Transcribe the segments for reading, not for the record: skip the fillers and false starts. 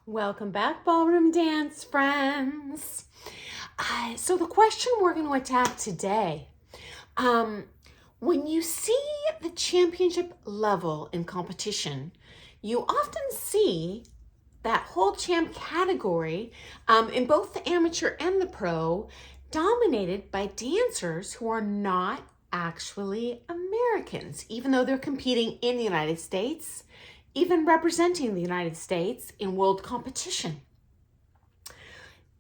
Welcome back, ballroom dance friends. So the question we're going to attack today, when you see the championship level in competition, you often see that whole champ category in both the amateur and the pro dominated by dancers who are not actually Americans, even though they're competing in the United States, even representing the United States in world competition.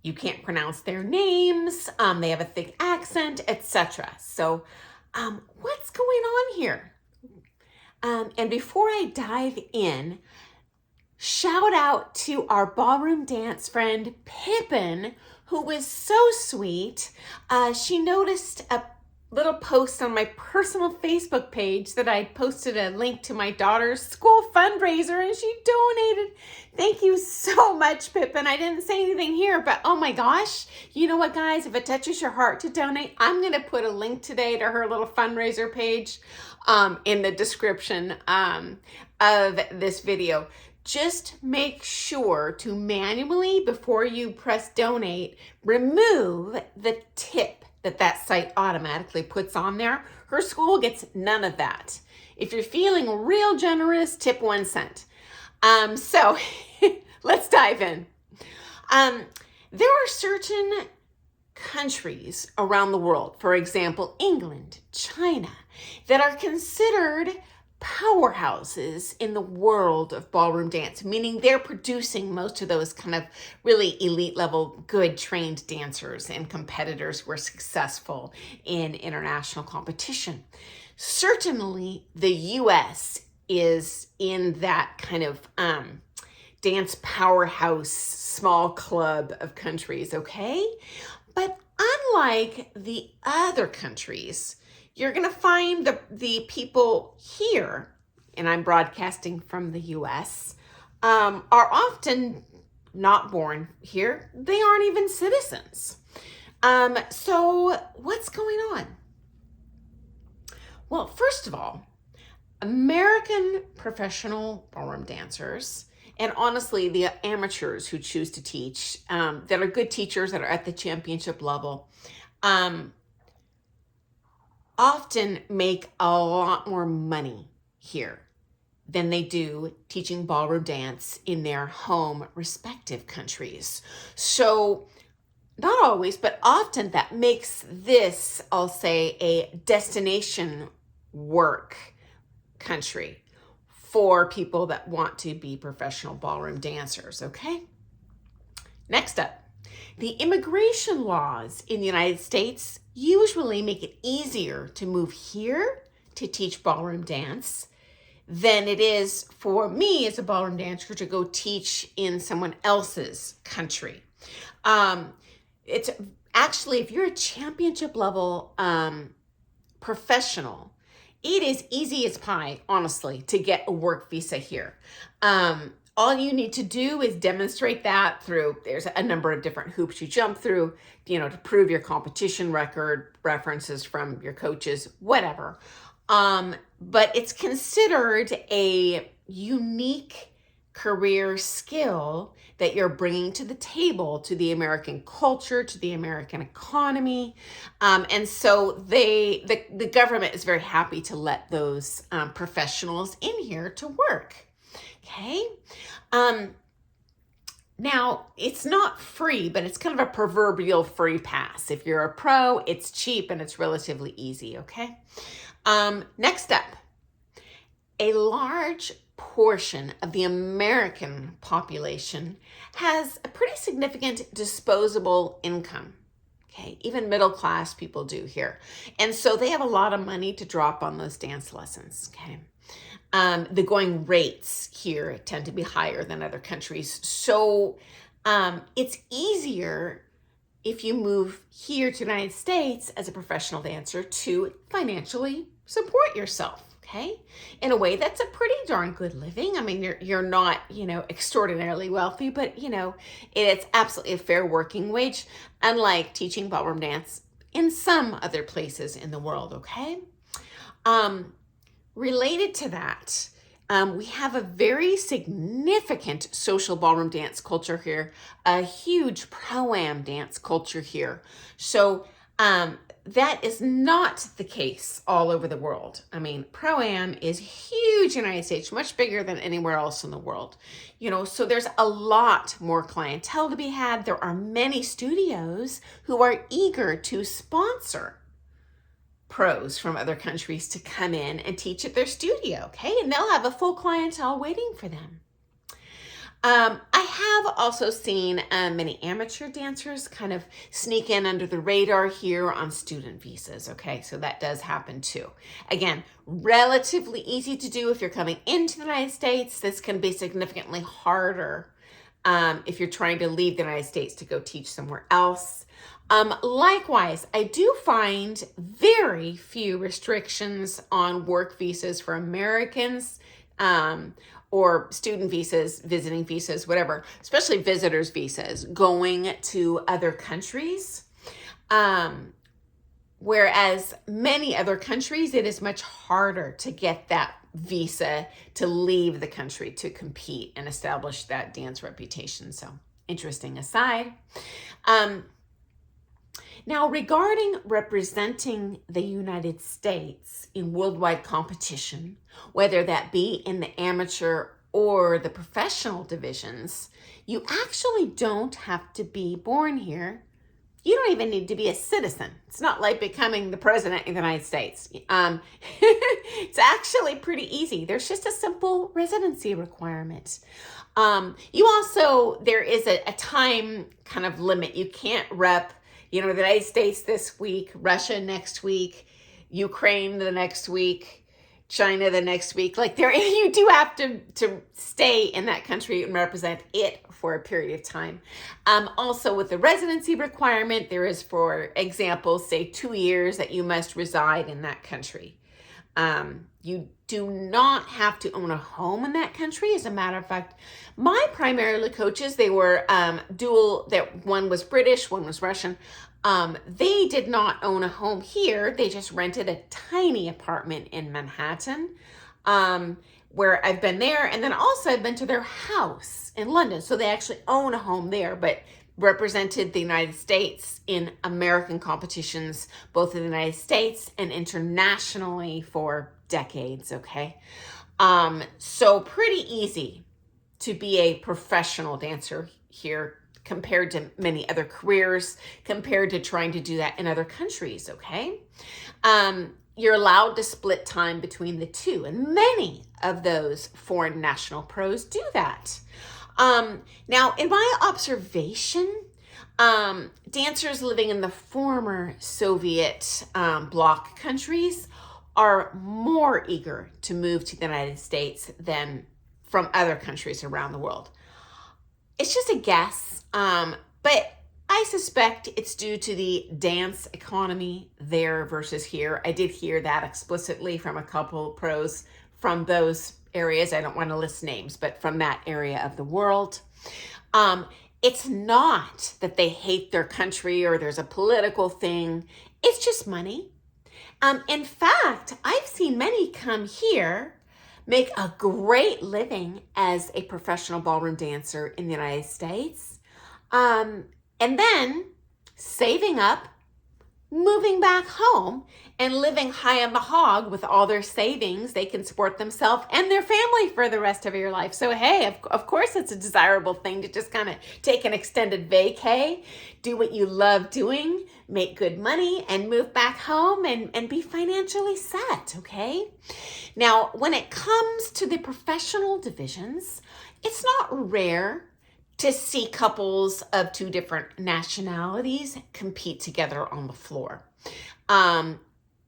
You can't pronounce their names, they have a thick accent, etc. So what's going on here? And before I dive in, shout out to our ballroom dance friend, Pippin, who was so sweet. She noticed a little post on my personal Facebook page that I posted a link to my daughter's school fundraiser and she donated. Thank you so much, Pippin. I didn't say anything here, but oh my gosh. You know what, guys? If it touches your heart to donate, I'm going to put a link today to her little fundraiser page in the description of this video. Just make sure to manually, before you press donate, remove the tip that site automatically puts on there. Her school gets none of that. If you're feeling real generous, tip 1 cent. So let's dive in. There are certain countries around the world, for example, England, China, that are considered powerhouses in the world of ballroom dance, meaning they're producing most of those kind of really elite level, good trained dancers and competitors who are successful in international competition. Certainly the US is in that kind of dance powerhouse, small club of countries, okay? But unlike the other countries, you're going to find the people here, and I'm broadcasting from the US, are often not born here. They aren't even citizens. So what's going on? Well, first of all, American professional ballroom dancers, and honestly, the amateurs who choose to teach, that are good teachers that are at the championship level, often make a lot more money here than they do teaching ballroom dance in their home respective countries. So not always, but often that makes this, I'll say, a destination work country for people that want to be professional ballroom dancers, okay? Next up, the immigration laws in the United States usually make it easier to move here to teach ballroom dance than it is for me as a ballroom dancer to go teach in someone else's country. It's actually, if you're a championship level professional, it is easy as pie, honestly, to get a work visa here. All you need to do is demonstrate that through, there's a number of different hoops you jump through, to prove your competition record, references from your coaches, whatever. But it's considered a unique career skill that you're bringing to the table, to the American culture, to the American economy. And so the government is very happy to let those professionals in here to work. Okay. Now, it's not free, but it's kind of a proverbial free pass. If you're a pro, it's cheap and it's relatively easy, okay? Next up, a large portion of the American population has a pretty significant disposable income. Okay, even middle class people do here. And so they have a lot of money to drop on those dance lessons, okay? The going rates here tend to be higher than other countries. So it's easier if you move here to the United States as a professional dancer to financially support yourself, okay? In a way that's a pretty darn good living. I mean, you're not, extraordinarily wealthy, but, it's absolutely a fair working wage, unlike teaching ballroom dance in some other places in the world, okay? Related to that, We have a very significant social ballroom dance culture here, a huge pro-am dance culture here. So that is not the case all over the world. I mean, pro-am is huge in the United States, much bigger than anywhere else in the world. So there's a lot more clientele to be had. There are many studios who are eager to sponsor pros from other countries to come in and teach at their studio, okay? And they'll have a full clientele waiting for them. I have also seen many amateur dancers kind of sneak in under the radar here on student visas, okay? So that does happen too. Again, relatively easy to do if you're coming into the United States. This can be significantly harder if you're trying to leave the United States to go teach somewhere else. Likewise, I do find very few restrictions on work visas for Americans, or student visas, visiting visas, whatever, especially visitors visas going to other countries. Whereas many other countries, it is much harder to get that visa to leave the country to compete and establish that dance reputation. So interesting aside. Now, regarding representing the United States in worldwide competition, whether that be in the amateur or the professional divisions, you actually don't have to be born here. You don't even need to be a citizen. It's not like becoming the president of the United States. It's actually pretty easy. There's just a simple residency requirement. There is a time kind of limit. You can't rep the United States this week, Russia next week, Ukraine the next week, China the next week. You do have to stay in that country and represent it for a period of time. Also with the residency requirement, there is, for example, say 2 years that you must reside in that country. You do not have to own a home in that country. As a matter of fact, my primarily coaches, they were dual, that one was British, one was Russian. They did not own a home here. They just rented a tiny apartment in Manhattan, where I've been there. And then also I've been to their house in London. So they actually own a home there, but represented the United States in American competitions, both in the United States and internationally for decades, okay? So pretty easy to be a professional dancer here compared to many other careers, compared to trying to do that in other countries, okay? You're allowed to split time between the two, and many of those foreign national pros do that. Now, in my observation, dancers living in the former Soviet bloc countries are more eager to move to the United States than from other countries around the world. It's just a guess, but I suspect it's due to the dance economy there versus here. I did hear that explicitly from a couple pros from those areas. I don't want to list names, but from that area of the world. It's not that they hate their country or there's a political thing. It's just money. In fact, I've seen many come here, make a great living as a professional ballroom dancer in the United States, and then saving up, moving back home, and living high on the hog with all their savings. They can support themselves and their family for the rest of your life. So hey, of course it's a desirable thing to just kind of take an extended vacay, do what you love doing, make good money, and move back home and be financially set, okay? Now, when it comes to the professional divisions, it's not rare to see couples of two different nationalities compete together on the floor.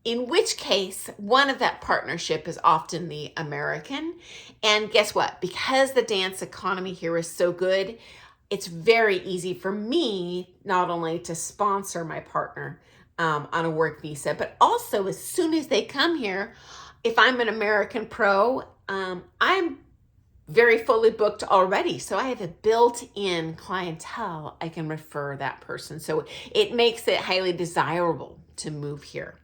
In which case, one of that partnership is often the American. And guess what? Because the dance economy here is so good, it's very easy for me not only to sponsor my partner on a work visa, but also as soon as they come here, if I'm an American pro, I'm very fully booked already. So I have a built-in clientele. I can refer that person. So it makes it highly desirable to move here.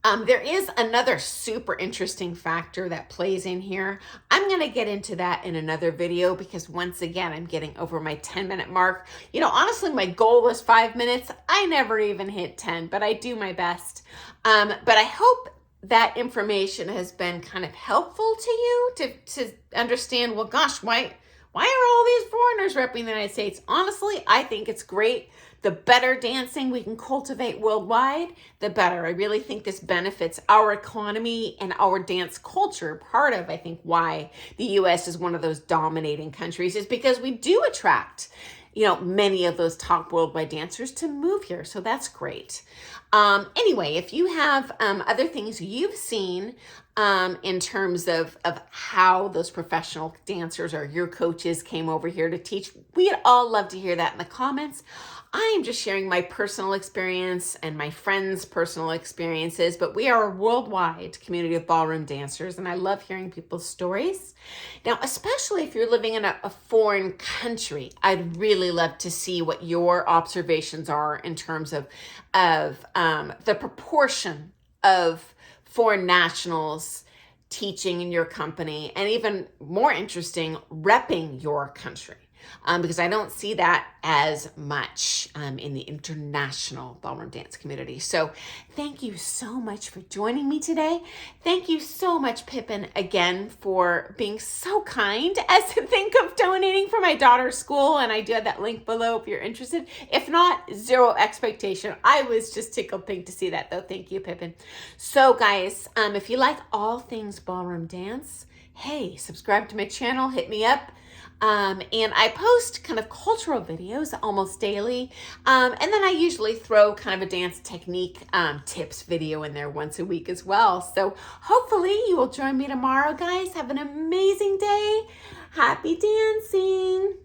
There is another super interesting factor that plays in here. I'm going to get into that in another video because once again, I'm getting over my 10-minute mark. You know, honestly, my goal was 5 minutes. I never even hit 10, but I do my best. But I hope that information has been kind of helpful to you to understand, well, gosh, why are all these foreigners repping the United States? Honestly, I think it's great. The better dancing we can cultivate worldwide, the better. I really think this benefits our economy and our dance culture. Part of, I think, why the U.S. is one of those dominating countries is because we do attract, you know, many of those top worldwide dancers to move here. So that's great. Anyway, if you have other things you've seen in terms of how those professional dancers or your coaches came over here to teach, we'd all love to hear that in the comments. I am just sharing my personal experience and my friends' personal experiences, but we are a worldwide community of ballroom dancers, and I love hearing people's stories. Now, especially if you're living in a foreign country, I'd really love to see what your observations are in terms of the proportion of foreign nationals teaching in your company, and even more interesting, repping your country. Because I don't see that as much in the international ballroom dance community. So thank you so much for joining me today. Thank you so much, Pippin, again, for being so kind as to think of donating for my daughter's school. And I do have that link below if you're interested. If not, zero expectation. I was just tickled pink to see that, though. Thank you, Pippin. So guys, if you like all things ballroom dance, hey, subscribe to my channel, hit me up. And I post kind of cultural videos almost daily. And then I usually throw kind of a dance technique tips video in there once a week as well. So hopefully you will join me tomorrow, guys. Have an amazing day. Happy dancing.